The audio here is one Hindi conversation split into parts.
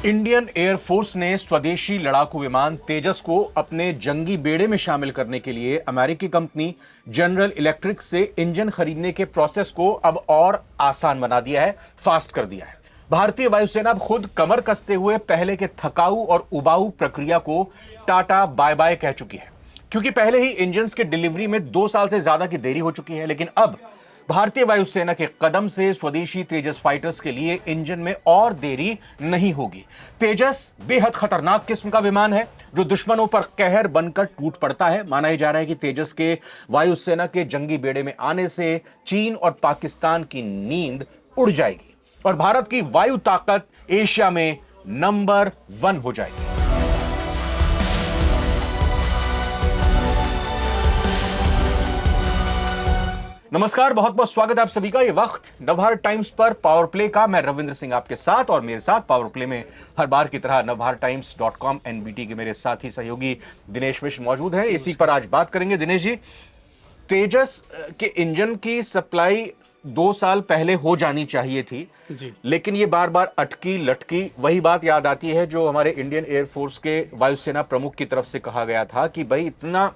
इंडियन एयरफोर्स ने स्वदेशी लड़ाकू विमान तेजस को अपने जंगी बेड़े में शामिल करने के लिए अमेरिकी कंपनी जनरल इलेक्ट्रिक से इंजन खरीदने के प्रोसेस को अब और आसान बना दिया है, फास्ट कर दिया है। भारतीय वायुसेना अब खुद कमर कसते हुए पहले के थकाऊ और उबाऊ प्रक्रिया को टाटा बाय बाय कह चुकी है, क्योंकि पहले ही इंजन के डिलीवरी में 2 साल से ज्यादा की देरी हो चुकी है। लेकिन अब भारतीय वायुसेना के कदम से स्वदेशी तेजस फाइटर्स के लिए इंजन में और देरी नहीं होगी। तेजस बेहद खतरनाक किस्म का विमान है जो दुश्मनों पर कहर बनकर टूट पड़ता है। माना जा रहा है कि तेजस के वायुसेना के जंगी बेड़े में आने से चीन और पाकिस्तान की नींद उड़ जाएगी और भारत की वायु ताकत एशिया में नंबर 1 हो जाएगी। नमस्कार, बहुत बहुत स्वागत है आप सभी का। ये वक्त नवभारत टाइम्स पर पावर प्ले का। मैं रविंद्र सिंह आपके साथ और मेरे साथ पावर प्ले में हर बार की तरह navbharattimes.com NBT के मेरे साथी सहयोगी दिनेश मिश्र मौजूद हैं। इसी पर आज बात करेंगे। दिनेश जी, तेजस के इंजन की सप्लाई 2 साल पहले हो जानी चाहिए थी जी, लेकिन ये बार बार अटकी लटकी। वही बात याद आती है जो हमारे इंडियन एयरफोर्स के वायुसेना प्रमुख की तरफ से कहा गया था कि भाई इतना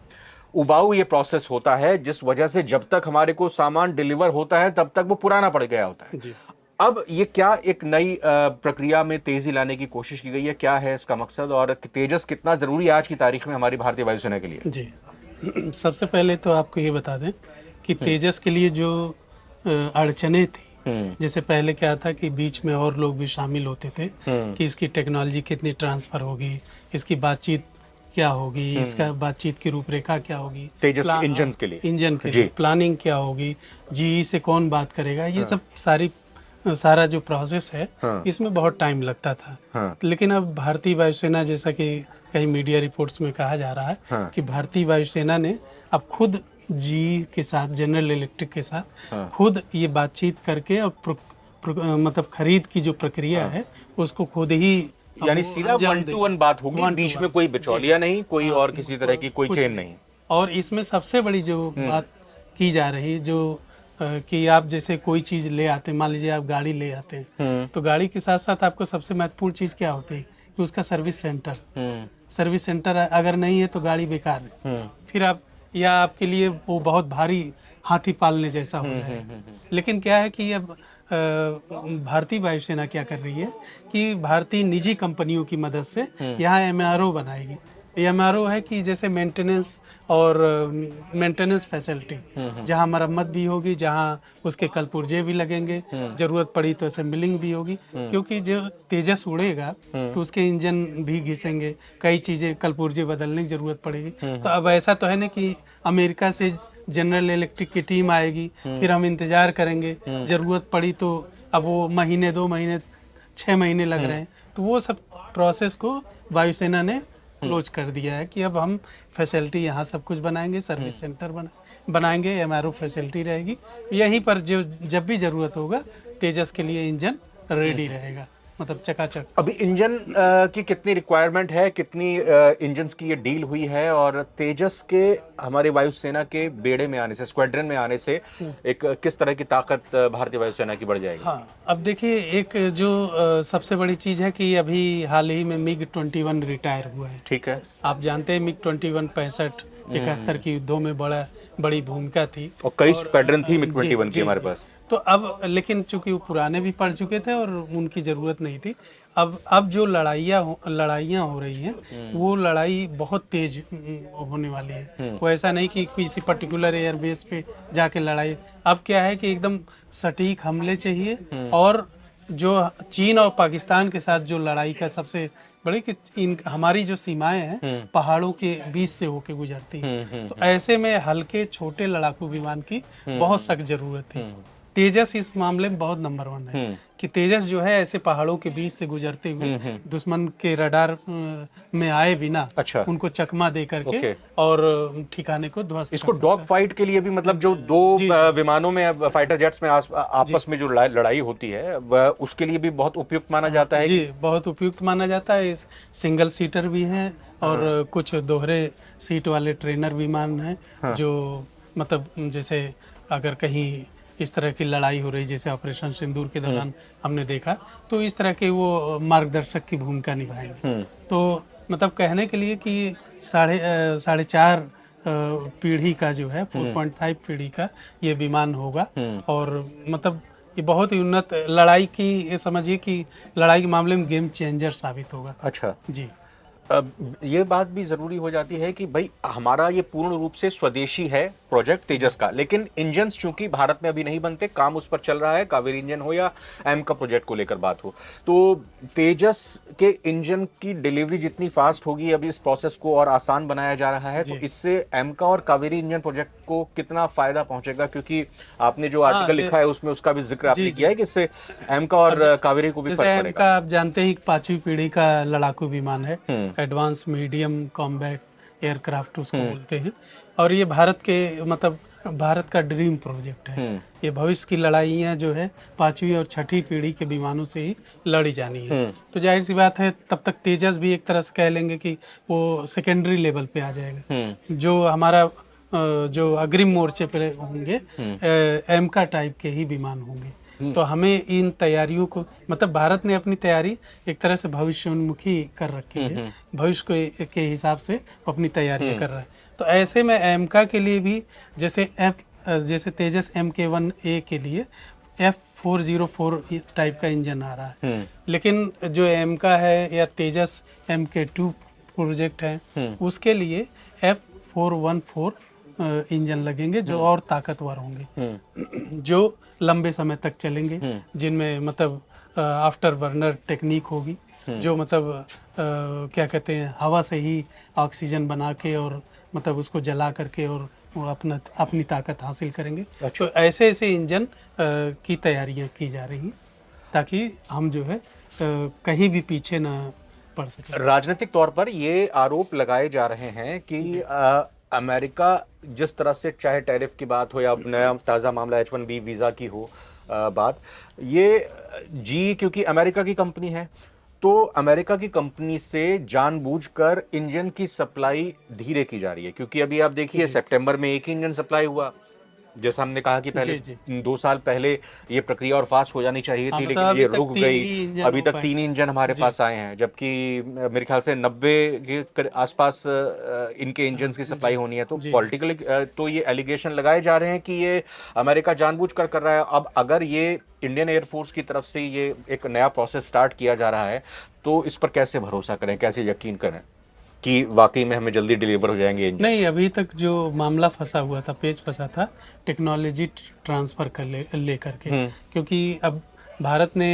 उबाऊ ये प्रोसेस होता है जिस वजह से जब तक हमारे को सामान डिलीवर होता है तब तक वो पुराना पड़ गया होता है जी। अब ये क्या एक नई प्रक्रिया में तेजी लाने की कोशिश की गई है? क्या है इसका मकसद और तेजस कितना जरूरी है आज की तारीख में हमारी भारतीय वायुसेना के लिए? जी सबसे पहले तो आपको ये बता दें कि तेजस के लिए जो अड़चने थी, जैसे पहले क्या था कि बीच में और लोग भी शामिल होते थे कि इसकी टेक्नोलॉजी कितनी ट्रांसफर होगी, इसकी बातचीत क्या होगी, इसका बातचीत की रूपरेखा क्या होगी, तेजस के इंजन के लिए प्लानिंग क्या होगी, जीई से कौन बात करेगा, ये सब सारा जो प्रोसेस है इसमें बहुत टाइम लगता था। लेकिन अब भारतीय वायुसेना, जैसा कि कई मीडिया रिपोर्ट्स में कहा जा रहा है कि भारतीय वायुसेना ने अब खुद जीई के साथ, जनरल इलेक्ट्रिक के साथ खुद ये बातचीत करके और मतलब खरीद की जो प्रक्रिया है उसको खुद ही, यानी सीधा 1 to 1 बात होगी, बीच में कोई बिचौलिया नहीं, कोई और किसी तरह की कोई चेन नहीं। और इसमें सबसे बड़ी जो बात की जा रही जो कि आप जैसे कोई चीज ले आते हैं, मान लीजिए आप गाड़ी ले आते हैं तो गाड़ी के साथ साथ आपको सबसे महत्वपूर्ण चीज क्या होती है कि उसका सर्विस सेंटर अगर नहीं है तो गाड़ी बेकार है। फिर आप, या आपके लिए वो बहुत भारी हाथी पालने जैसा हो जाए। लेकिन क्या है कि अब भारतीय वायुसेना क्या कर रही है कि भारतीय निजी कंपनियों की मदद से यहाँ एमआरओ बनाएगी। एमआरओ है कि जैसे मेंटेनेंस फैसिलिटी, जहाँ मरम्मत भी होगी, जहाँ उसके कल पुर्जे भी लगेंगे, जरूरत पड़ी तो असेंबलिंग भी होगी, क्योंकि जो तेजस उड़ेगा तो उसके इंजन भी घिसेंगे, कई चीजें कल पुर्जे बदलने की जरूरत पड़ेगी। तो अब ऐसा तो है ना कि अमेरिका से जनरल इलेक्ट्रिक की टीम आएगी, फिर हम इंतजार करेंगे, जरूरत पड़ी तो अब वो महीने, 2 महीने, 6 महीने लग रहे हैं। तो वो सब प्रोसेस को वायुसेना ने क्लोज कर दिया है कि अब हम फैसिलिटी यहाँ सब कुछ बनाएंगे, सर्विस सेंटर बनाएंगे, एमआरओ फैसिलिटी रहेगी, यहीं पर जो जब भी जरूरत होगा तेजस के लिए इंजन रेडी रहेगा, मतलब चकाचक। अभी इंजन की कितनी रिक्वायरमेंट है, कितनी इंजन्स की ये डील हुई है और तेजस के हमारे वायुसेना के बेड़े में आने से, स्क्वाड्रन में आने से एक किस तरह की ताकत भारतीय वायुसेना की बढ़ जाएगी? हाँ, अब देखिए, एक जो सबसे बड़ी चीज है कि अभी हाल ही में MiG-21 रिटायर हुआ है। ठीक है, आप जानते हैं MiG-21 65-71 की युद्धों में बड़ी भूमिका थी और कई स्क्वाड्रन थी MiG-21 की हमारे पास। तो अब लेकिन चूंकि वो पुराने भी पड़ चुके थे और उनकी जरूरत नहीं थी। अब जो लड़ाइयाँ हो रही हैं वो लड़ाई बहुत तेज होने वाली है। वो ऐसा नहीं कि किसी पर्टिकुलर एयरबेस पे जाके लड़ाई। अब क्या है कि एकदम सटीक हमले चाहिए, और जो चीन और पाकिस्तान के साथ जो लड़ाई का सबसे बड़ी कि हमारी जो सीमाएं हैं पहाड़ों के बीच से होके गुजरती हैं, तो ऐसे में हल्के छोटे लड़ाकू विमान की बहुत सख्त जरूरत है। तेजस इस मामले में बहुत नंबर 1 है कि तेजस जो है ऐसे पहाड़ों के बीच से गुजरते हुए दुश्मन के रडार में आए बिना उनको चकमा दे करके और ठिकाने को ध्वस्त। इसको डॉग फाइट के लिए भी, मतलब जो 2 विमानों में, फाइटर जेट्स में आपस में जो लड़ाई होती है उसके लिए भी बहुत उपयुक्त माना जाता है। जी, बहुत उपयुक्त माना जाता है। सिंगल सीटर भी है और कुछ दोहरे सीट वाले ट्रेनर विमान हैं जो मतलब जैसे अगर कहीं इस तरह की लड़ाई हो रही, जैसे ऑपरेशन सिंदूर के दौरान हमने देखा, तो इस तरह के वो मार्गदर्शक की भूमिका निभाएंगे। तो मतलब कहने के लिए कि साढ़े चार पीढ़ी का जो है 4.5 पीढ़ी का ये विमान होगा। और मतलब ये बहुत ही उन्नत लड़ाई की, ये समझिए कि लड़ाई के मामले में गेम चेंजर साबित होगा। अच्छा, जी ये बात भी जरूरी हो जाती है कि भाई हमारा ये पूर्ण रूप से स्वदेशी है प्रोजेक्ट तेजस का, लेकिन इंजन चूंकि भारत में अभी नहीं बनते, काम उस पर चल रहा है, कावेरी इंजन हो या एम का प्रोजेक्ट को लेकर बात हो, तो तेजस के इंजन की डिलीवरी जितनी फास्ट होगी, अभी इस प्रोसेस को और आसान बनाया जा रहा है, तो इससे एम का और कावेरी इंजन प्रोजेक्ट को कितना फायदा पहुंचेगा? क्योंकि आपने जो आर्टिकल लिखा है उसमें उसका भी जिक्र आपने किया है कि इससे एम का और कावेरी को भी जैसे फर्क एम पड़ेगा। का आप जानते हैं कि 5वीं पीढ़ी का लड़ाकू विमान है, एडवांस मीडियम कॉम्बैट एयरक्राफ्ट उसको बोलते हैं। और ये भारत के मतलब भारत का ड्रीम प्रोजेक्ट है। ये भविष्य की लड़ाइयाँ जो है 5वीं और 6ठी पीढ़ी के विमानों से ही लड़ी जानी है। तो जाहिर सी बात है, तब तक तेजस भी एक तरह से कह लेंगे कि वो सेकेंडरी लेवल पे आ जाएगा। जो हमारा जो अग्रिम मोर्चे पे होंगे एम का टाइप के ही विमान होंगे। तो हमें इन तैयारियों को, मतलब भारत ने अपनी तैयारी एक तरह से भविष्योन्मुखी कर रखी है, भविष्य के हिसाब से अपनी तैयारी कर रहा है। तो ऐसे में एमका के लिए भी जैसे तेजस MK1A के लिए F404 टाइप का इंजन आ रहा है, लेकिन जो एमका है या तेजस MK2 प्रोजेक्ट है उसके लिए F414 इंजन लगेंगे, जो और ताकतवर होंगे, जो लंबे समय तक चलेंगे, जिनमें मतलब आफ्टर बर्नर टेक्निक होगी, जो मतलब क्या कहते हैं, हवा से ही ऑक्सीजन बना के और मतलब उसको जला करके और वो अपनी ताकत हासिल करेंगे। तो ऐसे ऐसे इंजन की तैयारियां की जा रही हैं ताकि हम जो है कहीं भी पीछे ना पड़ सके। राजनीतिक तौर पर ये आरोप लगाए जा रहे हैं कि अमेरिका जिस तरह से, चाहे टैरिफ की बात हो या नया ताज़ा मामला H1B वीज़ा की हो बात, ये क्योंकि अमेरिका की कंपनी है, तो अमेरिका की कंपनी से जानबूझकर इंजन की सप्लाई धीरे की जा रही है। क्योंकि अभी आप देखिए सितंबर में एक ही इंजन सप्लाई हुआ, जैसा हमने कहा कि पहले 2 साल पहले ये प्रक्रिया और फास्ट हो जानी चाहिए थी, लेकिन ये रुक गई। अभी तक 3 इंजन हमारे पास आए हैं, जबकि मेरे ख्याल से 90 के आसपास इनके इंजन की सप्लाई होनी है। तो पॉलिटिकली तो ये एलिगेशन लगाए जा रहे हैं कि ये अमेरिका जानबूझकर कर रहा है। अब अगर ये इंडियन एयरफोर्स की तरफ से ये एक नया प्रोसेस स्टार्ट किया जा रहा है, तो इस पर कैसे भरोसा करें, कैसे यकीन करें कि वाकई में हमें जल्दी डिलीवर हो जाएंगे इंजन? नहीं, अभी तक जो मामला फंसा हुआ था, पेच फंसा था टेक्नोलॉजी ट्रांसफर कर ले करके, क्योंकि अब भारत ने,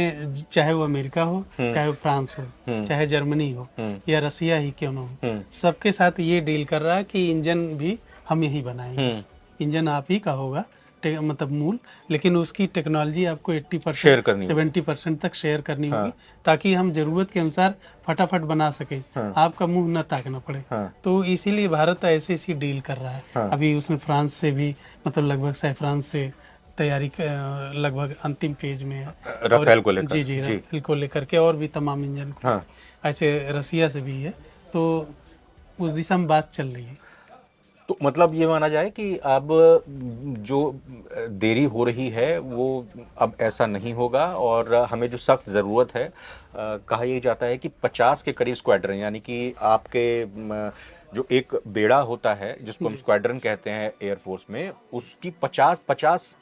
चाहे वो अमेरिका हो, चाहे वो फ्रांस हो, चाहे जर्मनी हो या रसिया ही क्यों ना हो, सबके साथ ये डील कर रहा है कि इंजन भी हम यही बनाएंगे, इंजन आप ही का होगा, मतलब मूल, लेकिन उसकी टेक्नोलॉजी आपको 80% 70% तक शेयर करनी होगी, ताकि हम जरूरत के अनुसार फटाफट बना सकें, आपका मुंह न ताकना पड़े। तो इसीलिए भारत ऐसी डील कर रहा है। अभी उसने फ्रांस से भी मतलब लगभग फ्रांस से तैयारी लगभग अंतिम फेज में है, राफेल को लेकर। जी राफेल को लेकर के, और भी तमाम इंजन को ऐसे रसिया से भी है, तो उस दिशा में बात चल रही है। तो मतलब ये माना जाए कि अब जो देरी हो रही है वो अब ऐसा नहीं होगा, और हमें जो सख्त ज़रूरत है, कहा यही जाता है कि 50 के करीब स्क्वाड्रन, यानी कि आपके जो एक बेड़ा होता है जिसको हम स्क्वाड्रन कहते हैं एयरफोर्स में, उसकी 50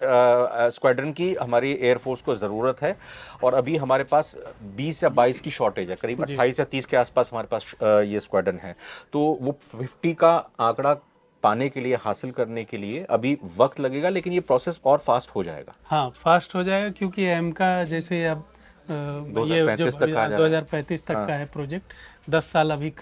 स्क्वाड्रन की हमारी एयरफोर्स को ज़रूरत है। और अभी हमारे पास 20 या 22 की शॉर्टेज है, करीब 28 या 30 के आसपास हमारे पास ये स्क्वाड्रन है। तो वो 50 का आंकड़ा पाने के लिए, हासिल करने के लिए अभी वक्त लगेगा, लेकिन ये प्रोसेस और फास्ट हो जाएगा। हाँ, फास्ट हो जाएगा, क्योंकि एम का जैसे अब ये जो 2035 तक का है प्रोजेक्ट, 10 साल अभी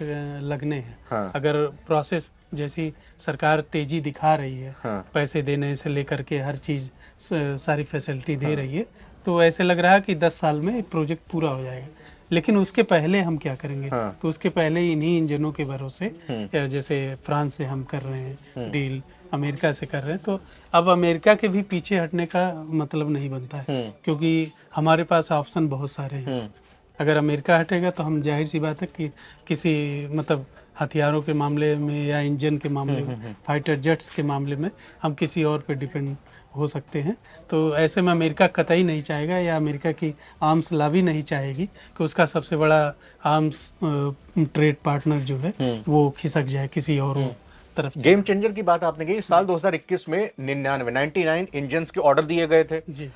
लगने हैं। अगर प्रोसेस जैसी सरकार तेजी दिखा रही है, पैसे देने से लेकर के हर चीज सारी फैसिलिटी दे रही है, तो ऐसे लग रहा है कि 10 साल में प्रोजेक्ट पूरा हो जाएगा। लेकिन उसके पहले हम क्या करेंगे? तो उसके पहले इन्हीं इंजनों के भरोसे, जैसे फ्रांस से हम कर रहे हैं डील, अमेरिका से कर रहे हैं, तो अब अमेरिका के भी पीछे हटने का मतलब नहीं बनता है, क्योंकि हमारे पास ऑप्शन बहुत सारे हैं। अगर अमेरिका हटेगा तो हम, जाहिर सी बात है कि किसी मतलब हथियारों के मामले में या इंजन के मामले में, फाइटर जेट्स के मामले में हम किसी और पे डिपेंड हो सकते हैं। तो ऐसे में अमेरिका कतई नहीं चाहेगा या अमेरिका की आर्म्स लॉबी नहीं चाहेगी कि उसका सबसे बड़ा आर्म्स ट्रेड पार्टनर जो है वो खिसक जाए किसी और तरफ। गेम चेंजर की बात आपने की, साल 2021 में 99 इंजन्स के ऑर्डर दिए गए थे जी।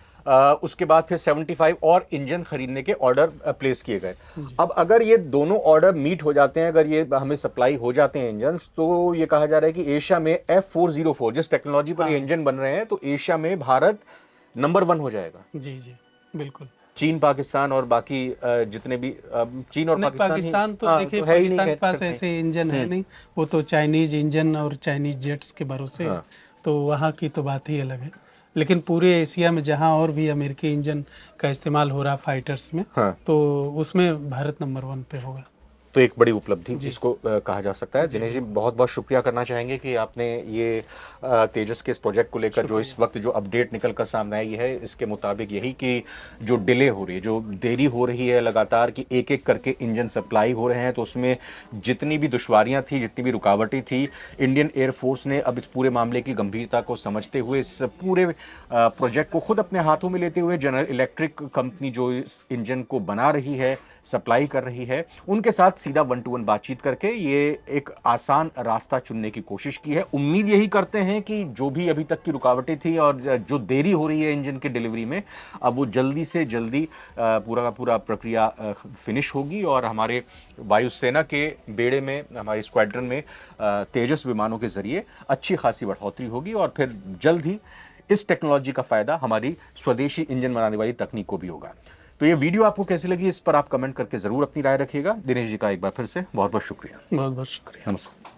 उसके बाद फिर 75 और इंजन खरीदने के ऑर्डर प्लेस किए गए। अब अगर ये दोनों ऑर्डर मीट हो जाते हैं, अगर ये हमें सप्लाई हो जाते हैं इंजन, तो ये कहा जा रहा है कि एशिया में F404 जिस टेक्नोलॉजी पर ये इंजन बन रहे हैं, तो एशिया में भारत नंबर 1 हो जाएगा। जी जी बिल्कुल। चीन, पाकिस्तान और बाकी जितने भी चीन और पाकिस्तान तो देखिए, पाकिस्तान के पास ऐसे इंजन है नहीं, वो तो चाइनीज इंजन और चाइनीज जेट्स के भरोसे है, तो वहाँ की तो बात ही अलग है। लेकिन पूरे एशिया में जहाँ और भी अमेरिकी इंजन का इस्तेमाल हो रहा फाइटर्स में, तो उसमें भारत नंबर 1 पे होगा। तो एक बड़ी उपलब्धि जिसको कहा जा सकता है। दिनेश जी, बहुत बहुत शुक्रिया करना चाहेंगे कि आपने ये तेजस के इस प्रोजेक्ट को लेकर जो इस वक्त जो अपडेट निकल कर सामने आई है, इसके मुताबिक यही कि जो डिले हो रही है, जो देरी हो रही है लगातार कि एक एक करके इंजन सप्लाई हो रहे हैं, तो उसमें जितनी भी दुश्वारियां थी, जितनी भी रुकावटें थी, इंडियन एयरफोर्स ने अब इस पूरे मामले की गंभीरता को समझते हुए इस पूरे प्रोजेक्ट को खुद अपने हाथों में लेते हुए जनरल इलेक्ट्रिक कंपनी जो इस इंजन को बना रही है, सप्लाई कर रही है, उनके साथ सीधा 1-to-1 बातचीत करके ये एक आसान रास्ता चुनने की कोशिश की है। उम्मीद यही करते हैं कि जो भी अभी तक की रुकावटें थी और जो देरी हो रही है इंजन के डिलीवरी में, अब वो जल्दी से जल्दी पूरा का पूरा प्रक्रिया फिनिश होगी और हमारे वायुसेना के बेड़े में, हमारे स्क्वाड्रन में तेजस विमानों के जरिए अच्छी खासी बढ़ोतरी होगी और फिर जल्द ही इस टेक्नोलॉजी का फायदा हमारी स्वदेशी इंजन बनाने वाली तकनीक को भी होगा। तो ये वीडियो आपको कैसी लगी, इस पर आप कमेंट करके जरूर अपनी राय रखिएगा। दिनेश जी का एक बार फिर से बहुत बहुत शुक्रिया। बहुत बहुत शुक्रिया। नमस्कार।